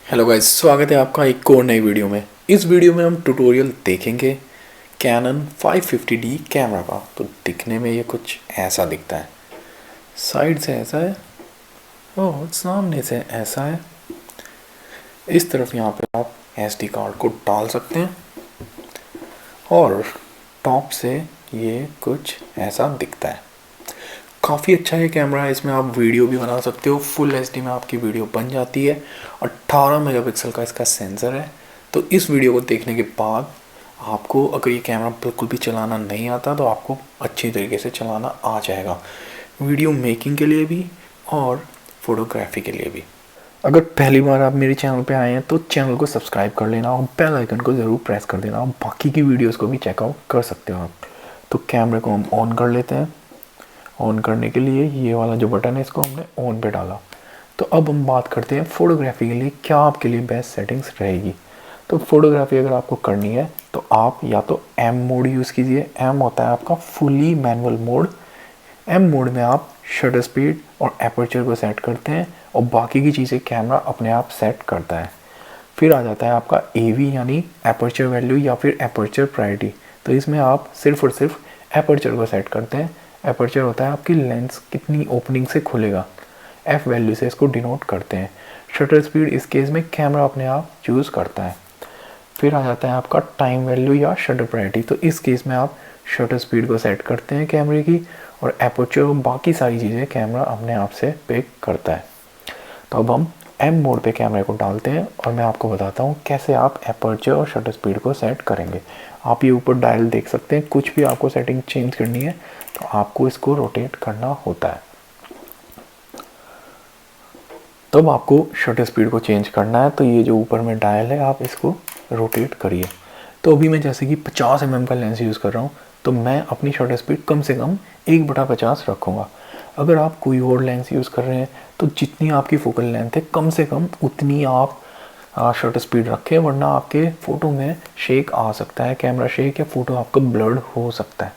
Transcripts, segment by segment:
Hello guys, स्वागत है आपका एक और नई वीडियो में। इस वीडियो में हम ट्यूटोरियल देखेंगे कैनन 550D कैमरा का। तो दिखने में ये कुछ ऐसा दिखता है। साइड से ऐसा है और सामने से ऐसा है। इस तरफ यहाँ पे आप SD कार्ड को डाल सकते हैं और टॉप से ये कुछ ऐसा दिखता है। काफ़ी अच्छा ये कैमरा है। इसमें आप वीडियो भी बना सकते हो। फुल HD में आपकी वीडियो बन जाती है। 18 मेगापिक्सल का इसका सेंसर है। तो इस वीडियो को देखने के बाद आपको अगर ये कैमरा बिल्कुल भी चलाना नहीं आता तो आपको अच्छी तरीके से चलाना आ जाएगा, वीडियो मेकिंग के लिए भी और फोटोग्राफी के लिए भी। अगर पहली बार आप मेरे चैनल पे आए हैं तो चैनल को सब्सक्राइब कर लेना और बेल आइकन को ज़रूर प्रेस कर देना और बाकी की वीडियोस को भी चेकआउट कर सकते हो आप। तो कैमरे को हम ऑन कर लेते हैं। ऑन करने के लिए ये वाला जो बटन है इसको हमने ऑन पे डाला। तो अब हम बात करते हैं फ़ोटोग्राफी के लिए क्या आपके लिए बेस्ट सेटिंग्स रहेगी। तो फ़ोटोग्राफी अगर आपको करनी है तो आप या तो एम मोड यूज़ कीजिए। एम होता है आपका fully manual mode. M mode में आप शटर स्पीड और एपर्चर को सेट करते हैं और बाकी की चीज़ें कैमरा अपने आप सेट करता है। फिर आ जाता है आपका AV यानी एपर्चर वैल्यू या फिर एपर्चर प्रायोरिटी। तो इसमें आप सिर्फ और सिर्फ एपर्चर को सेट करते हैं। एपर्चर होता है आपकी लेंस कितनी ओपनिंग से खुलेगा। F वैल्यू से इसको डिनोट करते हैं। शटर स्पीड इस केस में कैमरा अपने आप चूज़ करता है। फिर आ जाता है आपका टाइम वैल्यू या शटर प्रायोरिटी। तो इस केस में आप शटर स्पीड को सेट करते हैं कैमरे की और एपर्चर और बाकी सारी चीज़ें कैमरा अपने आप से पिक करता है। तो अब हम M मोड पे कैमरे को डालते हैं और मैं आपको बताता हूँ कैसे आप एपर्चर और शटर स्पीड को सेट करेंगे। आप ये ऊपर डायल देख सकते हैं। कुछ भी आपको सेटिंग चेंज करनी है तो आपको इसको रोटेट करना होता है। तब आपको शटर स्पीड को चेंज करना है तो ये जो ऊपर में डायल है आप इसको रोटेट करिए। तो अभी मैं जैसे कि 50 mm का लेंस यूज़ कर रहा हूँ तो मैं अपनी शटर स्पीड कम से कम 1/50 रखूँगा। अगर आप कोई और लेंस यूज़ कर रहे हैं तो जितनी आपकी फोकल लेंथ है कम से कम उतनी आप शटर स्पीड रखें, वरना आपके फ़ोटो में शेक आ सकता है, कैमरा शेक या फ़ोटो आपका ब्लर्ड हो सकता है।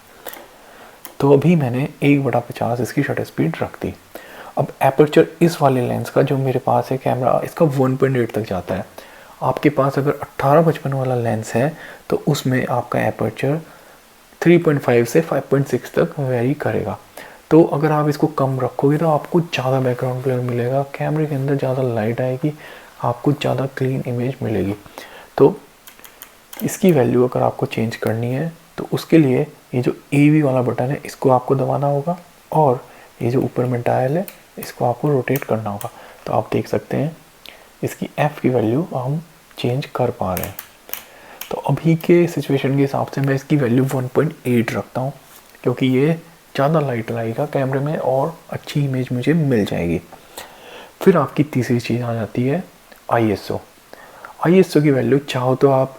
तो अभी मैंने 1/50 इसकी शटर स्पीड रख दी। अब एपर्चर इस वाले लेंस का जो मेरे पास है कैमरा इसका 1.8 तक जाता है। आपके पास अगर 18-55 वाला लेंस है तो उसमें आपका एपर्चर 3.5 से 5.6 तक वेरी करेगा। तो अगर आप इसको कम रखोगे तो आपको ज़्यादा बैकग्राउंड ब्लर मिलेगा, कैमरे के अंदर ज़्यादा लाइट आएगी, आपको ज़्यादा क्लीन इमेज मिलेगी। तो इसकी वैल्यू अगर आपको चेंज करनी है तो उसके लिए ये जो AV वाला बटन है इसको आपको दबाना होगा और ये जो ऊपर में डायल है इसको आपको रोटेट करना होगा। तो आप देख सकते हैं इसकी F की वैल्यू हम चेंज कर पा रहे हैं। तो अभी के सिचुएशन के हिसाब से मैं इसकी वैल्यू 1.8 रखता हूँ क्योंकि ये ज़्यादा लाइट लाएगा कैमरे में और अच्छी इमेज मुझे मिल जाएगी। फिर आपकी तीसरी चीज़ आ जाती है ISO। ISO की वैल्यू चाहो तो आप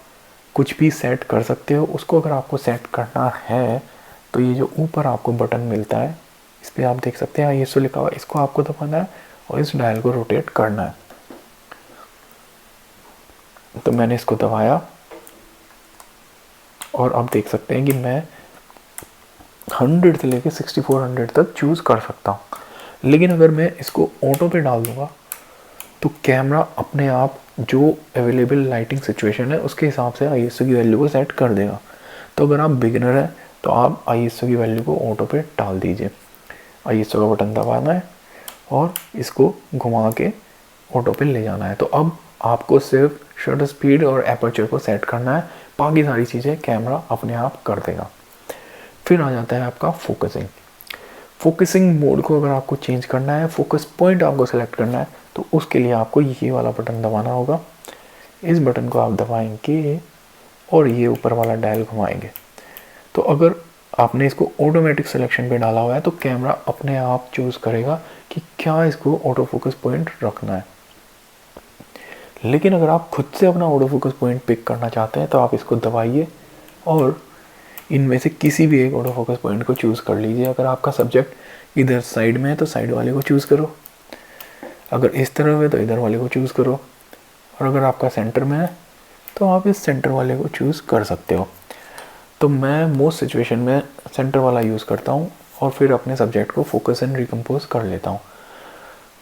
कुछ भी सेट कर सकते हो। उसको अगर आपको सेट करना है तो ये जो ऊपर आपको बटन मिलता है इस पर आप देख सकते हैं ISO लिखा हुआ, इसको आपको दबाना है और इस डायल को रोटेट करना है। तो मैंने इसको दबाया और आप देख सकते हैं कि मैं 100 से लेके 6400 तक चूज़ कर सकता हूँ। लेकिन अगर मैं इसको ऑटो पे डाल दूँगा तो कैमरा अपने आप जो अवेलेबल लाइटिंग सिचुएशन है उसके हिसाब से ISO की वैल्यू को सेट कर देगा। तो अगर आप बिगिनर हैं तो आप ISO की वैल्यू को ऑटो पे डाल दीजिए। ISO का बटन दबाना है और इसको घुमा के ऑटो पे ले जाना है। तो अब आपको सिर्फ शटर स्पीड और एपर्चर को सेट करना है, बाकी सारी चीज़ें कैमरा अपने आप कर देगा। फिर आ जाता है आपका फोकसिंग। फोकसिंग मोड को अगर आपको चेंज करना है, फोकस पॉइंट आपको सेलेक्ट करना है तो उसके लिए आपको ये वाला बटन दबाना होगा। इस बटन को आप दबाएंगे और ये ऊपर वाला डायल घुमाएंगे। तो अगर आपने इसको ऑटोमेटिक सिलेक्शन पे डाला हुआ है तो कैमरा अपने आप चूज़ करेगा कि क्या इसको ऑटो फोकस पॉइंट रखना है। लेकिन अगर आप खुद से अपना ऑटो फोकस पॉइंट पिक करना चाहते हैं तो आप इसको दबाइए और इनमें से किसी भी एक ऑटो फोकस पॉइंट को चूज़ कर लीजिए। अगर आपका सब्जेक्ट इधर साइड में है तो साइड वाले को चूज़ करो, अगर इस तरफ है तो इधर वाले को चूज़ करो, और अगर आपका सेंटर में है तो आप इस सेंटर वाले को चूज़ कर सकते हो। तो मैं मोस्ट सिचुएशन में सेंटर वाला यूज़ करता हूँ और फिर अपने सब्जेक्ट को फोकस एंड रिकम्पोज कर लेता हूँ।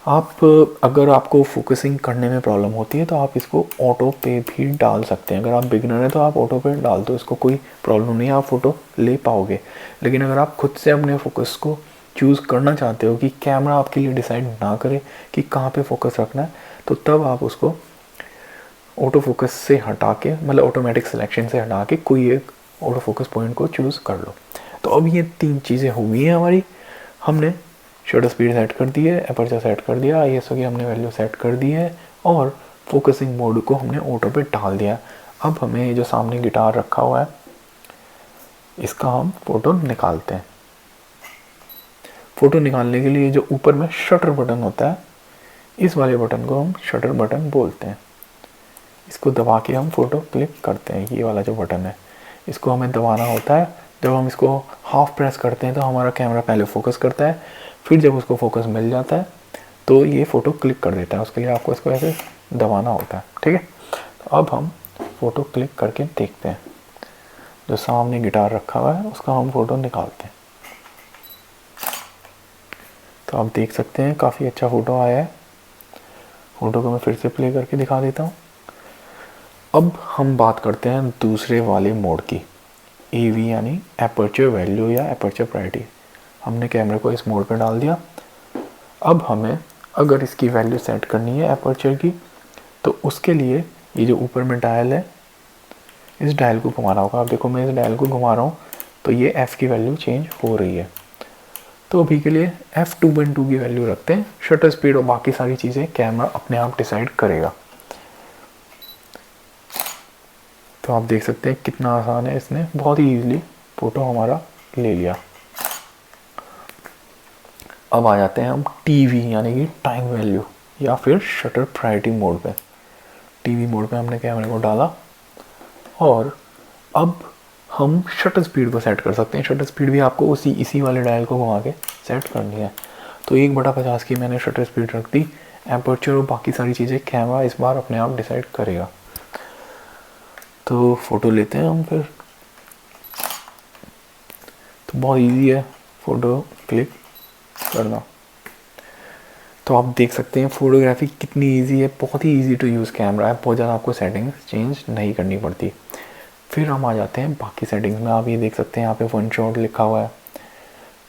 आप अगर आपको फोकसिंग करने में प्रॉब्लम होती है तो आप इसको ऑटो पे भी डाल सकते हैं। अगर आप बिगिनर हैं तो आप ऑटो पे डाल दो, इसको कोई प्रॉब्लम नहीं है, आप फ़ोटो ले पाओगे। लेकिन अगर आप खुद से अपने फोकस को चूज़ करना चाहते हो कि कैमरा आपके लिए डिसाइड ना करे कि कहाँ पे फोकस रखना है, तो तब आप उसको ऑटो फोकस से हटा के, मतलब ऑटोमेटिक सिलेक्शन से हटा के कोई एक ऑटो फोकस पॉइंट को चूज़ कर लो। तो अब ये 3 चीज़ें हो गई हैं हमारी। हमने शटर स्पीड सेट कर दी है, अपर्चर सेट कर दिया, ISO की हमने वैल्यू सेट कर दी है और फोकसिंग मोड को हमने ऑटो पे डाल दिया। अब हमें ये जो सामने गिटार रखा हुआ है इसका हम फ़ोटो निकालते हैं। फ़ोटो निकालने के लिए जो ऊपर में शटर बटन होता है, इस वाले बटन को हम शटर बटन बोलते हैं। इसको दबा के हम फ़ोटो क्लिक करते हैं। ये वाला जो बटन है इसको हमें दबाना होता है। जब हम इसको हाफ प्रेस करते हैं तो हमारा कैमरा पहले फोकस करता है, फिर जब उसको फोकस मिल जाता है तो ये फ़ोटो क्लिक कर देता है। उसके लिए आपको इसको ऐसे दबाना होता है, ठीक है। तो अब हम फ़ोटो क्लिक करके देखते हैं। जो सामने गिटार रखा हुआ है उसका हम फ़ोटो निकालते हैं। तो आप देख सकते हैं काफ़ी अच्छा फ़ोटो आया है। फ़ोटो को मैं फिर से प्ले करके दिखा देता हूँ। अब हम बात करते हैं दूसरे वाले मोड की, AV यानी एपर्चर वैल्यू या एपर्चर प्रायोरिटी। हमने कैमरे को इस मोड पर डाल दिया। अब हमें अगर इसकी वैल्यू सेट करनी है एपर्चर की, तो उसके लिए ये जो ऊपर में डायल है, इस डायल को घुमाना होगा। अब देखो मैं इस डायल को घुमा रहा हूँ तो ये F की वैल्यू चेंज हो रही है। तो अभी के लिए F2.2 की वैल्यू रखते हैं। शटर स्पीड और बाकी सारी चीज़ें कैमरा अपने आप डिसाइड करेगा। तो आप देख सकते हैं कितना आसान है, इसने बहुत ही ईजिली फ़ोटो हमारा ले लिया। अब आ जाते हैं हम TV यानी कि टाइम वैल्यू या फिर शटर प्रायोरिटी मोड पे। TV मोड पे हमने कैमरे को डाला और अब हम शटर स्पीड को सेट कर सकते हैं। शटर स्पीड भी आपको इसी वाले डायल को घुमा के सेट करनी है। तो 1/50 की मैंने शटर स्पीड रख दी। एपर्चर और बाकी सारी चीज़ें कैमरा इस बार अपने आप डिसाइड करेगा। तो फ़ोटो लेते हैं हम फिर। तो बहुत इजी है फ़ोटो क्लिक करना। तो आप देख सकते हैं फ़ोटोग्राफी कितनी इजी है, बहुत ही इजी टू यूज़ कैमरा है, बहुत ज़्यादा आपको सेटिंग्स चेंज नहीं करनी पड़ती। फिर हम आ जाते हैं बाकी सेटिंग्स में। आप ये देख सकते हैं यहाँ पे 1 शॉट लिखा हुआ है,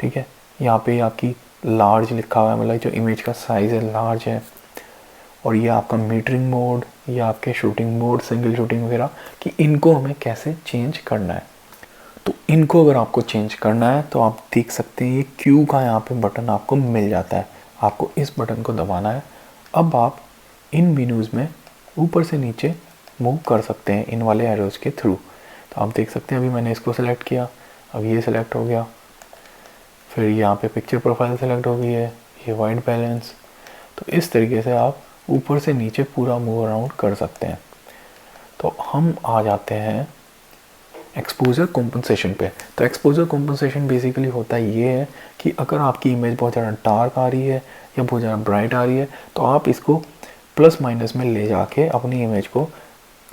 ठीक है। यहाँ पे आपकी लार्ज लिखा हुआ है, मतलब जो इमेज का साइज़ है लार्ज है। और ये आपका मीटरिंग मोड, ये आपके शूटिंग मोड, सिंगल शूटिंग वगैरह, कि इनको हमें कैसे चेंज करना है। तो इनको अगर आपको चेंज करना है तो आप देख सकते हैं ये क्यू का यहाँ पे बटन आपको मिल जाता है। आपको इस बटन को दबाना है। अब आप इन मेन्यूज़ में ऊपर से नीचे मूव कर सकते हैं इन वाले एरोज़ के थ्रू। तो आप देख सकते हैं अभी मैंने इसको सेलेक्ट किया, अब ये सेलेक्ट हो गया। फिर यहाँ पे पिक्चर प्रोफाइल सेलेक्ट हो गई है, ये वाइट बैलेंस। तो इस तरीके से आप ऊपर से नीचे पूरा मूव अराउंड कर सकते हैं। तो हम आ जाते हैं एक्सपोजर कॉम्पनसेशन पे। तो एक्सपोजर कॉम्पनसेशन बेसिकली होता ये है कि अगर आपकी इमेज बहुत ज़्यादा डार्क आ रही है या बहुत ज़्यादा ब्राइट आ रही है तो आप इसको प्लस माइनस में ले जाके अपनी इमेज को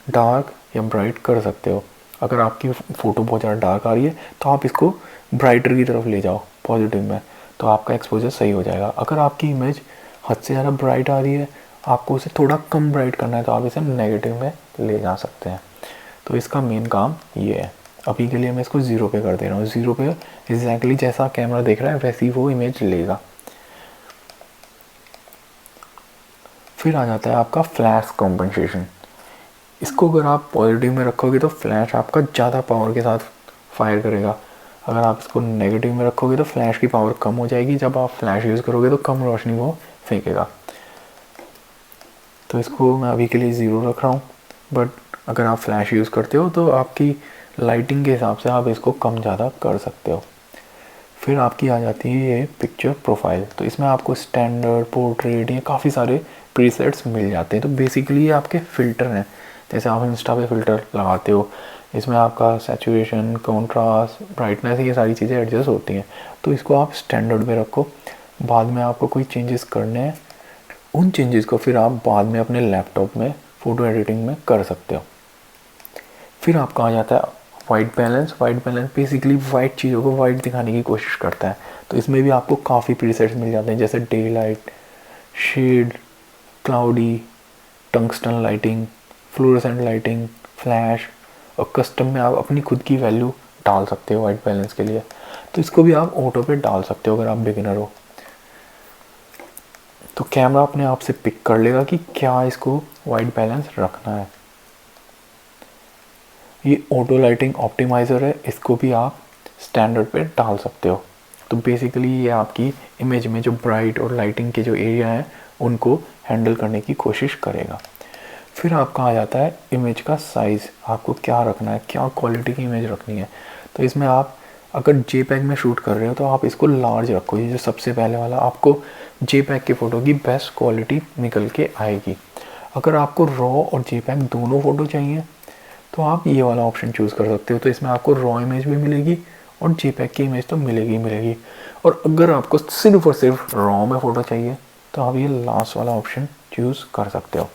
डार्क या ब्राइट कर सकते हो। अगर आपकी फ़ोटो बहुत ज़्यादा डार्क आ रही है तो आप इसको ब्राइटर की तरफ ले जाओ पॉजिटिव में, तो आपका एक्सपोजर सही हो जाएगा। अगर आपकी इमेज हद से ज़्यादा ब्राइट आ रही है, आपको उसे थोड़ा कम ब्राइट करना है, तो आप इसे नेगेटिव में ले जा सकते हैं। तो इसका मेन काम ये है। अभी के लिए मैं इसको 0 पे कर दे रहा हूँ। 0 पे एग्जैक्टली जैसा कैमरा देख रहा है वैसे ही वो इमेज लेगा। फिर आ जाता है आपका फ्लैश कॉम्पनसेशन। इसको अगर आप पॉजिटिव में रखोगे तो फ्लैश आपका ज़्यादा पावर के साथ फायर करेगा। अगर आप इसको नेगेटिव में रखोगे तो फ्लैश की पावर कम हो जाएगी। जब आप फ्लैश यूज़ करोगे तो कम रोशनी वो फेंकेगा। तो इसको मैं अभी के लिए 0 रख रहा हूँ, बट अगर आप फ्लैश यूज़ करते हो तो आपकी लाइटिंग के हिसाब से आप इसको कम ज़्यादा कर सकते हो। फिर आपकी आ जाती है ये पिक्चर प्रोफाइल। तो इसमें आपको स्टैंडर्ड, पोर्ट्रेट, ये काफ़ी सारे प्रीसेट्स मिल जाते हैं। तो बेसिकली ये आपके फ़िल्टर हैं। जैसे आप इंस्टा पे फ़िल्टर लगाते हो, इसमें आपका सैचुरेशन, कॉन्ट्रास्ट, ब्राइटनेस, ये सारी चीज़ें एडजस्ट होती हैं। तो इसको आप स्टैंडर्ड में रखो। बाद में आपको कोई चेंजेस करने हैं, उन चेंजेस को फिर आप बाद में अपने लैपटॉप में फ़ोटो एडिटिंग में कर सकते हो। फिर आपका आ जाता है white balance. White balance basically white चीज़ों को वाइट दिखाने की कोशिश करता है। तो इसमें भी आपको काफ़ी प्रीसेट्स मिल जाते हैं, जैसे daylight, shade, cloudy, tungsten lighting, fluorescent lighting, flash, और कस्टम में आप अपनी खुद की वैल्यू डाल सकते हो वाइट बैलेंस के लिए। तो इसको भी आप ऑटो पे डाल सकते हो अगर आप बिगिनर हो। तो कैमरा अपने आप से पिक कर लेगा कि क्या इसको वाइट बैलेंस रखना है। ये ऑटो लाइटिंग ऑप्टिमाइज़र है, इसको भी आप स्टैंडर्ड पे डाल सकते हो। तो बेसिकली ये आपकी इमेज में जो ब्राइट और लाइटिंग के जो एरिया हैं उनको हैंडल करने की कोशिश करेगा। फिर आपका आ जाता है इमेज का साइज़, आपको क्या रखना है, क्या क्वालिटी की इमेज रखनी है। तो इसमें आप अगर जेपैग में शूट कर रहे हो तो आप इसको लार्ज रखो। ये जो सबसे पहले वाला, आपको जेपैग की फ़ोटो की बेस्ट क्वालिटी निकल के आएगी। अगर आपको रॉ और जेपैग दोनों फ़ोटो चाहिए तो आप ये वाला ऑप्शन चूज़ कर सकते हो। तो इसमें आपको रॉ इमेज भी मिलेगी और जेपैग की इमेज तो मिलेगी मिलेगी। और अगर आपको सिर्फ और सिर्फ रॉ में फ़ोटो चाहिए तो आप ये लास्ट वाला ऑप्शन चूज़ कर सकते हो।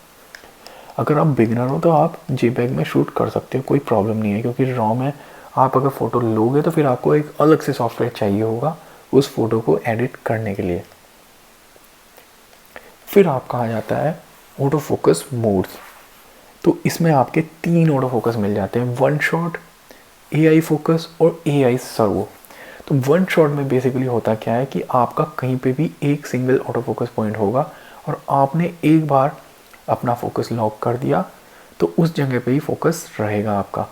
अगर आप बिगिनर हो तो आप जेपैग में शूट कर सकते हो, कोई प्रॉब्लम नहीं है, क्योंकि रॉ में आप अगर फ़ोटो लोगे तो फिर आपको एक अलग से सॉफ्टवेयर चाहिए होगा उस फ़ोटो को एडिट करने के लिए। फिर आपका आ जाता है ऑटो फोकस मोड्स। तो इसमें आपके 3 ऑटो फोकस मिल जाते हैं, वन शॉट, एआई फोकस और एआई सर्वो। तो वन शॉट में बेसिकली होता क्या है कि आपका कहीं पे भी एक सिंगल ऑटो फोकस पॉइंट होगा और आपने एक बार अपना फोकस लॉक कर दिया तो उस जगह पे ही फोकस रहेगा आपका,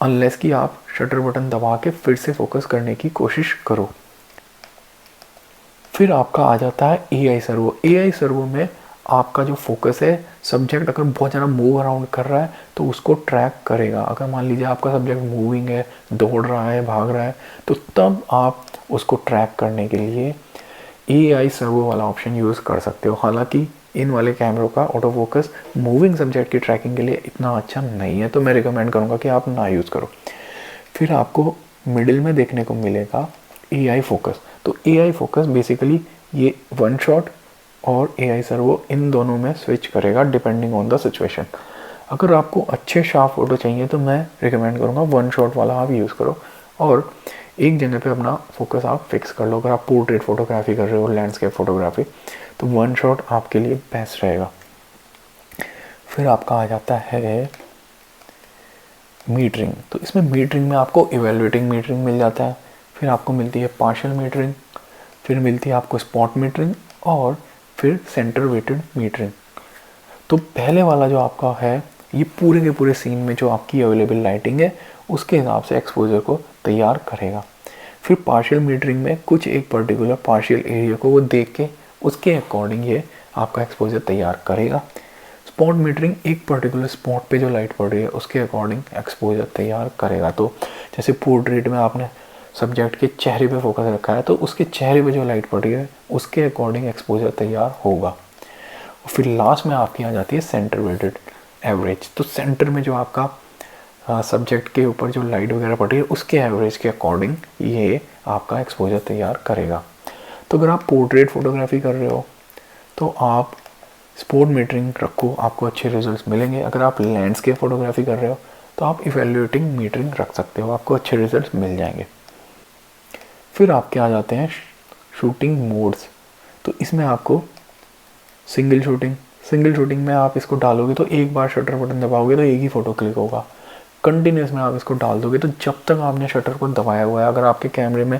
अनलेस कि आप शटर बटन दबा के फिर से फोकस करने की कोशिश करो। फिर आपका आ जाता है एआई सर्वो। एआई सर्वो में आपका जो फोकस है, सब्जेक्ट अगर बहुत ज़्यादा मूव अराउंड कर रहा है तो उसको ट्रैक करेगा। अगर मान लीजिए आपका सब्जेक्ट मूविंग है, दौड़ रहा है, भाग रहा है, तो तब आप उसको ट्रैक करने के लिए एआई सर्वो वाला ऑप्शन यूज़ कर सकते हो। हालांकि इन वाले कैमरों का ऑटो फोकस मूविंग सब्जेक्ट की ट्रैकिंग के लिए इतना अच्छा नहीं है, तो मैं रिकमेंड करूँगा कि आप ना यूज़ करो। फिर आपको मिडिल में देखने को मिलेगा एआई फोकस। तो एआई फोकस बेसिकली ये वन शॉट और एआई सर्वो इन दोनों में स्विच करेगा डिपेंडिंग ऑन द सिचुएशन। अगर आपको अच्छे शार्प फोटो चाहिए तो मैं रिकमेंड करूँगा वन शॉट वाला आप यूज़ करो और एक जगह पे अपना फोकस आप फिक्स कर लो। अगर आप पोर्ट्रेट फोटोग्राफी कर रहे हो, लैंडस्केप फोटोग्राफी, तो वन शॉट आपके लिए बेस्ट रहेगा। फिर आपका आ जाता है मीटरिंग। तो इसमें मीटरिंग में आपको इवेल्युएटिंग मीटरिंग मिल जाता है, फिर आपको मिलती है पार्शियल मीटरिंग, फिर मिलती है आपको स्पॉट मीटरिंग और फिर सेंटर वेटेड मीटरिंग। तो पहले वाला जो आपका है ये पूरे के पूरे सीन में जो आपकी अवेलेबल लाइटिंग है उसके हिसाब से एक्सपोजर को तैयार करेगा। फिर पार्शियल मीटरिंग में कुछ एक पर्टिकुलर पार्शियल एरिया को वो देख के उसके अकॉर्डिंग ये आपका एक्सपोजर तैयार करेगा। स्पॉट मीटरिंग एक पर्टिकुलर स्पॉट पे जो लाइट पड़ रही है उसके अकॉर्डिंग एक्सपोजर तैयार करेगा। तो जैसे पोर्ट्रेट में आपने सब्जेक्ट के चेहरे पे फोकस रखा है तो उसके चेहरे पे जो लाइट पड़ रही है उसके अकॉर्डिंग एक्सपोजर तैयार होगा। और फिर लास्ट में आपकी आ जाती है सेंटर वेटेड एवरेज। तो सेंटर में जो आपका सब्जेक्ट के ऊपर जो लाइट वगैरह पड़ रही है उसके एवरेज के अकॉर्डिंग ये आपका एक्सपोजर तैयार करेगा। तो अगर आप पोर्ट्रेट फोटोग्राफी कर रहे हो तो आप स्पॉट मीटरिंग रखो, आपको अच्छे रिजल्ट्स मिलेंगे। अगर आप लैंडस्केप फोटोग्राफी कर रहे हो तो आप इवेल्युएटिंग मीटरिंग रख सकते हो, आपको अच्छे रिजल्ट्स मिल जाएंगे। फिर आपके आ जाते हैं शूटिंग मोड्स। तो इसमें आपको सिंगल शूटिंग में आप इसको डालोगे तो एक बार शटर बटन दबाओगे तो एक ही फ़ोटो क्लिक होगा। कंटिन्यूस में आप इसको डाल दोगे तो जब तक आपने शटर को दबाया हुआ है, अगर आपके कैमरे में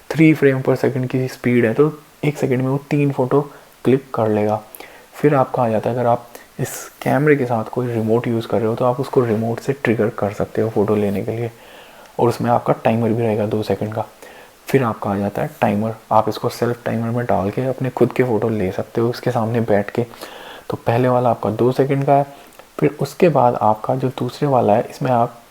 3 फ्रेम पर सेकंड की स्पीड है तो 1 सेकंड में वो 3 फ़ोटो क्लिक कर लेगा। फिर आपका आ जाता है अगर आप इस कैमरे के साथ कोई रिमोट यूज़ कर रहे हो तो आप उसको रिमोट से ट्रिगर कर सकते हो फ़ोटो लेने के लिए, और उसमें आपका टाइमर भी रहेगा 2 सेकंड का। फिर आपका आ जाता है टाइमर, आप इसको सेल्फ टाइमर में डाल के अपने खुद के फ़ोटो ले सकते हो उसके सामने बैठ के। तो पहले वाला आपका 2 सेकंड का है, फिर उसके बाद आपका जो दूसरे वाला है इसमें आप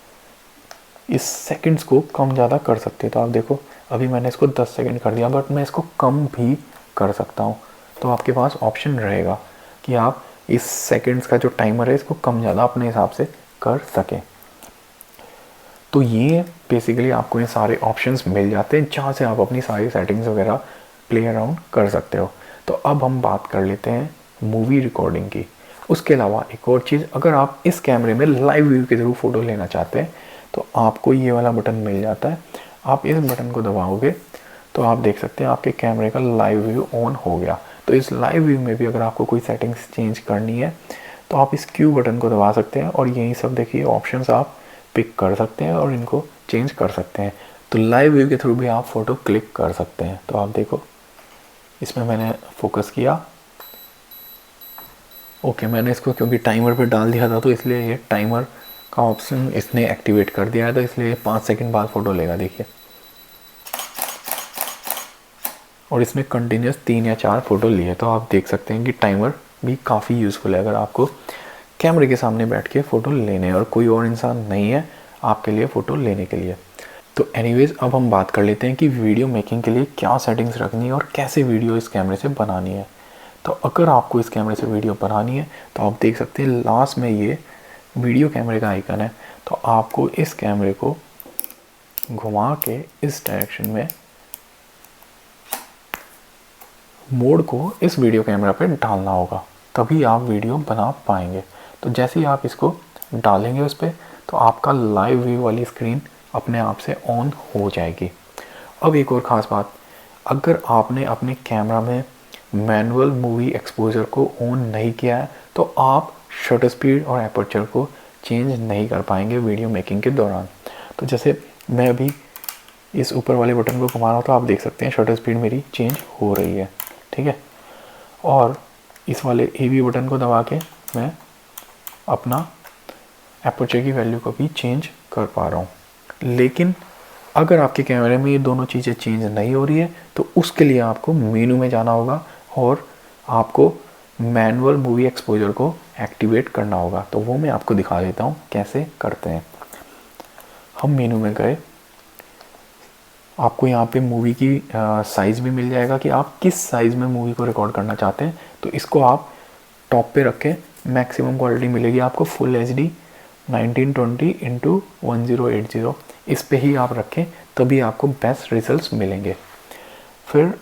इस सेकंड्स को कम ज़्यादा कर सकते हो। तो आप देखो अभी मैंने इसको 10 सेकंड कर दिया, बट मैं इसको कम भी कर सकता हूँ। तो आपके पास ऑप्शन रहेगा कि आप इस सेकंड्स का जो टाइमर है इसको कम ज़्यादा अपने हिसाब से कर सकें। तो ये बेसिकली आपको ये सारे ऑप्शंस मिल जाते हैं जहाँ से आप अपनी सारी सेटिंग्स वगैरह प्ले अराउंड कर सकते हो। तो अब हम बात कर लेते हैं मूवी रिकॉर्डिंग की। उसके अलावा एक और चीज़, अगर आप इस कैमरे में लाइव व्यू के थ्रू फ़ोटो लेना चाहते हैं तो आपको ये वाला बटन मिल जाता है। आप इस बटन को दबाओगे तो आप देख सकते हैं आपके कैमरे का लाइव व्यू ऑन हो गया। तो इस लाइव व्यू में भी अगर आपको कोई सेटिंग्स चेंज करनी है तो आप इस क्यू बटन को दबा सकते हैं और यही सब देखिए ऑप्शंस आप पिक कर सकते हैं और इनको चेंज कर सकते हैं। तो लाइव व्यू के थ्रू भी आप फ़ोटो क्लिक कर सकते हैं। तो आप देखो इसमें मैंने फोकस किया, ओके मैंने इसको क्योंकि टाइमर पे डाल दिया था तो इसलिए ये टाइमर का ऑप्शन इसने एक्टिवेट कर दिया है, तो इसलिए 5 सेकंड बाद फ़ोटो लेगा देखिए। और इसमें कंटिन्यूस 3 या 4 फ़ोटो लिए, तो आप देख सकते हैं कि टाइमर भी काफ़ी यूज़फुल है अगर आपको कैमरे के सामने बैठ के फ़ोटो लेने और कोई और इंसान नहीं है आपके लिए फ़ोटो लेने के लिए। तो एनीवेज़ अब हम बात कर लेते हैं कि वीडियो मेकिंग के लिए क्या सेटिंग्स रखनी है और कैसे वीडियो इस कैमरे से बनानी है। तो अगर आपको इस कैमरे से वीडियो बनानी है तो आप देख सकते हैं लास्ट में ये वीडियो कैमरे का आइकन है। तो आपको इस कैमरे को घुमा के इस डायरेक्शन में मोड को इस वीडियो कैमरा पे डालना होगा, तभी आप वीडियो बना पाएंगे। तो जैसे ही आप इसको डालेंगे उस पर तो आपका लाइव व्यू वाली स्क्रीन अपने आप से ऑन हो जाएगी। अब एक और ख़ास बात, अगर आपने अपने कैमरा में मैनुअल मूवी एक्सपोजर को ऑन नहीं किया है तो आप शटर स्पीड और एपर्चर को चेंज नहीं कर पाएंगे वीडियो मेकिंग के दौरान। तो जैसे मैं अभी इस ऊपर वाले बटन को घुमा रहा हूँ तो आप देख सकते हैं शटर स्पीड मेरी चेंज हो रही है, ठीक है। और इस वाले AB बटन को दबा के मैं अपना एपर्चर की वैल्यू को भी चेंज कर पा रहा हूँ। लेकिन अगर आपके कैमरे में ये दोनों चीज़ें चेंज नहीं हो रही है तो उसके लिए आपको मेनू में जाना होगा और आपको मैनुअल मूवी एक्सपोजर को एक्टिवेट करना होगा। तो वो मैं आपको दिखा देता हूँ कैसे करते हैं। हम मेनू में गए, आपको यहाँ पे मूवी की साइज़ भी मिल जाएगा कि आप किस साइज़ में मूवी को रिकॉर्ड करना चाहते हैं। तो इसको आप टॉप पे रखें, मैक्सिमम क्वालिटी मिलेगी आपको फुल HD 1920x1080, इस पे ही आप रखें तभी आपको बेस्ट रिजल्ट्स मिलेंगे। फिर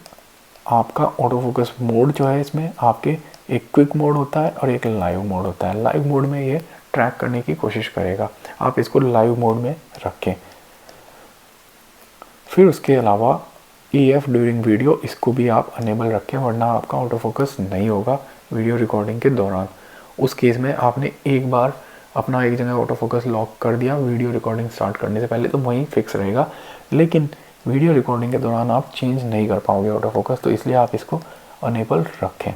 आपका ऑटो फोकस मोड जो है इसमें आपके एक क्विक मोड होता है और एक लाइव मोड होता है। लाइव मोड में ये ट्रैक करने की कोशिश करेगा, आप इसको लाइव मोड में रखें। फिर उसके अलावा EF ड्यूरिंग वीडियो, इसको भी आप अनेबल रखें वरना आपका ऑटो फोकस नहीं होगा वीडियो रिकॉर्डिंग के दौरान। उस केस में आपने एक बार अपना एक जगह ऑटो फोकस लॉक कर दिया वीडियो रिकॉर्डिंग स्टार्ट करने से पहले तो वहीं फिक्स रहेगा, लेकिन वीडियो रिकॉर्डिंग के दौरान आप चेंज नहीं कर पाओगे ऑटो फोकस, तो इसलिए आप इसको अनेबल रखें।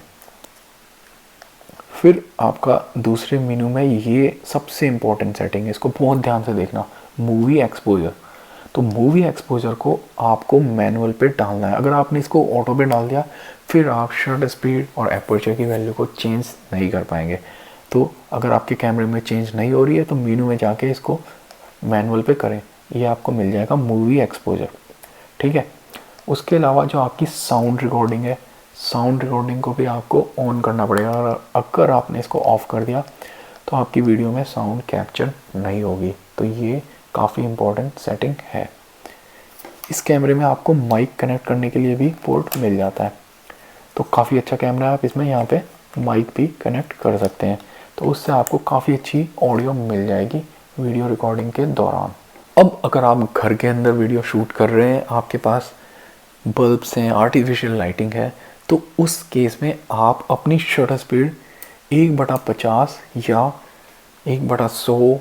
फिर आपका दूसरे मेनू में ये सबसे इम्पोर्टेंट सेटिंग है, इसको बहुत ध्यान से देखना, मूवी एक्सपोजर। तो मूवी एक्सपोजर को आपको मैनुअल पे डालना है। अगर आपने इसको ऑटो पे डाल दिया फिर आप शटर स्पीड और एपर्चर की वैल्यू को चेंज नहीं कर पाएंगे। तो अगर आपके कैमरे में चेंज नहीं हो रही है तो मेनू में जाके इसको मैनुअल पे करें, ये आपको मिल जाएगा मूवी एक्सपोजर, ठीक है। उसके अलावा जो आपकी साउंड रिकॉर्डिंग है, साउंड रिकॉर्डिंग को भी आपको ऑन करना पड़ेगा। अगर आपने इसको ऑफ़ कर दिया तो आपकी वीडियो में साउंड कैप्चर नहीं होगी। तो ये काफ़ी इम्पोर्टेंट सेटिंग है। इस कैमरे में आपको माइक कनेक्ट करने के लिए भी पोर्ट मिल जाता है, तो काफ़ी अच्छा कैमरा है। आप इसमें यहाँ पे माइक भी कनेक्ट कर सकते हैं, तो उससे आपको काफ़ी अच्छी ऑडियो मिल जाएगी वीडियो रिकॉर्डिंग के दौरान। अब अगर आप घर के अंदर वीडियो शूट कर रहे हैं, आपके पास बल्ब्स हैं, आर्टिफिशियल लाइटिंग है, तो उस केस में आप अपनी शटर स्पीड 1/50 या 1/100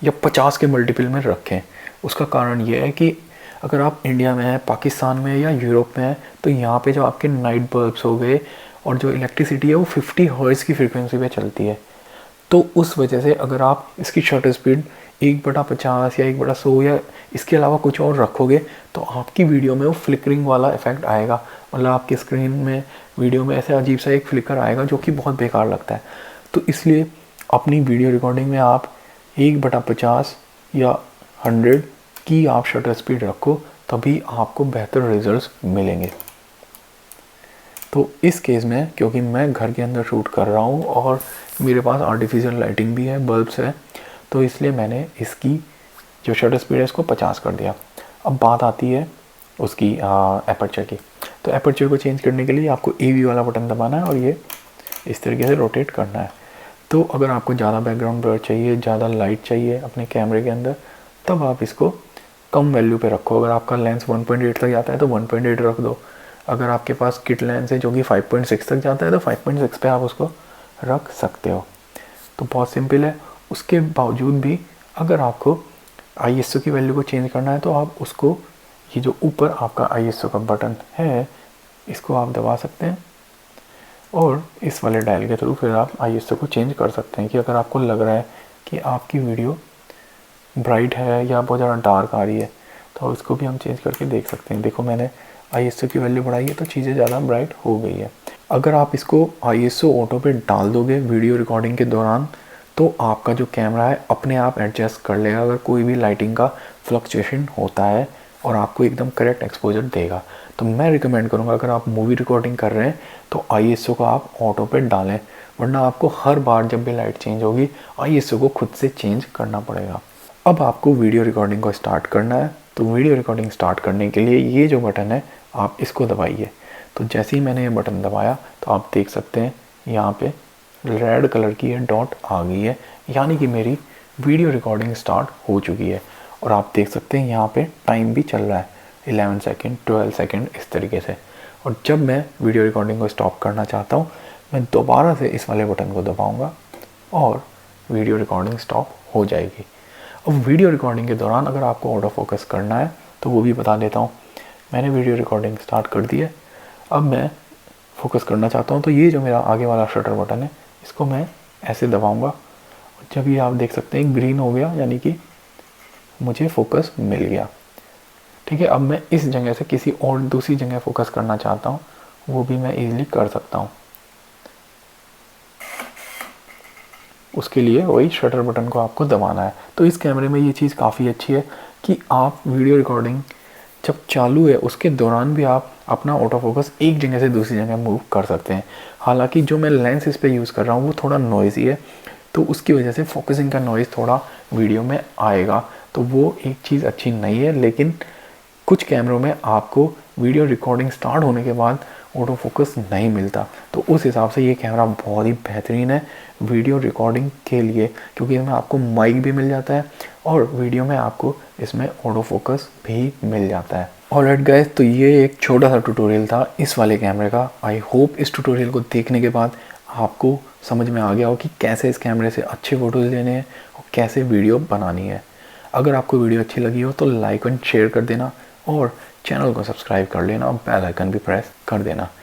या 50 के मल्टीपल में रखें। उसका कारण ये है कि अगर आप इंडिया में हैं, पाकिस्तान में या यूरोप में हैं, तो यहाँ पे जो आपके नाइट बल्ब्स हो गए और जो इलेक्ट्रिसिटी है वो 50 हर्ट्ज़ की फ्रीक्वेंसी पे चलती है। तो उस वजह से अगर आप इसकी शटर स्पीड 1/50 या 1/100 या इसके अलावा कुछ और रखोगे तो आपकी वीडियो में वो फ्लिकरिंग वाला इफेक्ट आएगा, मतलब आपकी स्क्रीन में वीडियो में ऐसे अजीब सा एक फ्लिकर आएगा जो कि बहुत बेकार लगता है। तो इसलिए अपनी वीडियो रिकॉर्डिंग में आप 1/50 या 100 की आप शटर स्पीड रखो, तभी आपको बेहतर रिजल्ट्स मिलेंगे। तो इस केस में क्योंकि मैं घर के अंदर शूट कर रहा हूँ और मेरे पास आर्टिफिशियल लाइटिंग भी है, बल्ब्स है, तो इसलिए मैंने इसकी जो शटर स्पीड है इसको 50 कर दिया। अब बात आती है उसकी एपर्चर की। तो एपर्चर को चेंज करने के लिए आपको AV वाला बटन दबाना है और ये इस तरीके से रोटेट करना है। तो अगर आपको ज़्यादा बैकग्राउंड ब्लर चाहिए, ज़्यादा लाइट चाहिए अपने कैमरे के अंदर, तब आप इसको कम वैल्यू पे रखो। अगर आपका लेंस 1.8 तक जाता है तो 1.8 रख दो, अगर आपके पास किट लेंस है जो कि 5.6 तक जाता है तो 5.6 पे आप उसको रख सकते हो। तो बहुत सिंपल है। उसके बावजूद भी अगर आपको ISO की वैल्यू को चेंज करना है तो आप उसको, ये जो ऊपर आपका ISO का बटन है इसको आप दबा सकते हैं और इस वाले डायल के थ्रू फिर आप ISO को चेंज कर सकते हैं कि अगर आपको लग रहा है कि आपकी वीडियो ब्राइट है या बहुत ज़्यादा डार्क आ रही है तो इसको भी हम चेंज करके देख सकते हैं। देखो मैंने ISO की वैल्यू बढ़ाई है तो चीज़ें ज़्यादा ब्राइट हो गई है। अगर आप इसको ISO ऑटो पे डाल दोगे वीडियो रिकॉर्डिंग के दौरान तो आपका जो कैमरा है अपने आप एडजस्ट कर लेगा अगर कोई भी लाइटिंग का फ्लक्चुएशन होता है और आपको एकदम करेक्ट एक्सपोजर देगा। तो मैं रिकमेंड करूँगा अगर आप मूवी रिकॉर्डिंग कर रहे हैं तो ISO को आप ऑटो पे डालें, वरना आपको हर बार जब भी लाइट चेंज होगी ISO को खुद से चेंज करना पड़ेगा। अब आपको वीडियो रिकॉर्डिंग को स्टार्ट करना है। तो वीडियो रिकॉर्डिंग स्टार्ट करने के लिए ये जो बटन है आप इसको दबाइए। तो जैसे ही मैंने ये बटन दबाया तो आप देख सकते हैं यहाँ पे रेड कलर की ये डॉट आ गई है, यानी कि मेरी वीडियो रिकॉर्डिंग स्टार्ट हो चुकी है। और आप देख सकते हैं यहाँ पे टाइम भी चल रहा है 11 सेकेंड 12 सेकेंड इस तरीके से। और जब मैं वीडियो रिकॉर्डिंग को स्टॉप करना चाहता हूँ मैं दोबारा से इस वाले बटन को दबाऊँगा और वीडियो रिकॉर्डिंग स्टॉप हो जाएगी। अब वीडियो रिकॉर्डिंग के दौरान अगर आपको ऑटो फोकस करना है तो वो भी बता देता हूँ। मैंने वीडियो रिकॉर्डिंग स्टार्ट कर दी है। अब मैं फोकस करना चाहता हूँ तो ये जो मेरा आगे वाला शटर बटन है इसको मैं ऐसे दबाऊँगा। जब ये आप देख सकते हैं ग्रीन हो गया यानी कि मुझे फोकस मिल गया। ठीक है, अब मैं इस जगह से किसी और दूसरी जगह फोकस करना चाहता हूँ वो भी मैं ईजिली कर सकता हूँ। उसके लिए वही शटर बटन को आपको दबाना है। तो इस कैमरे में ये चीज़ काफ़ी अच्छी है कि आप वीडियो रिकॉर्डिंग जब चालू है उसके दौरान भी आप अपना ऑटो फोकस एक जगह से दूसरी जगह मूव कर सकते हैं। हालांकि जो मैं लेंस इस पे यूज़ कर रहा हूँ वो थोड़ा नॉइज़ी है तो उसकी वजह से फोकसिंग का नॉइज़ थोड़ा वीडियो में आएगा, तो वो एक चीज़ अच्छी नहीं है। लेकिन कुछ कैमरों में आपको वीडियो रिकॉर्डिंग स्टार्ट होने के बाद ऑटो फोकस नहीं मिलता, तो उस हिसाब से ये कैमरा बहुत ही बेहतरीन है वीडियो रिकॉर्डिंग के लिए, क्योंकि इसमें आपको माइक भी मिल जाता है और वीडियो में आपको इसमें ऑटो फोकस भी मिल जाता है। ऑलराइट गाइस, तो ये एक छोटा सा ट्यूटोरियल था इस वाले कैमरे का। आई होप इस ट्यूटोरियल को देखने के बाद आपको समझ में आ गया हो कि कैसे इस कैमरे से अच्छे फ़ोटोज़ लेने हैं और कैसे वीडियो बनानी है। अगर आपको वीडियो अच्छी लगी हो तो लाइक एंड शेयर कर देना और चैनल को सब्सक्राइब कर लेना और बेल आइकन भी प्रेस कर देना।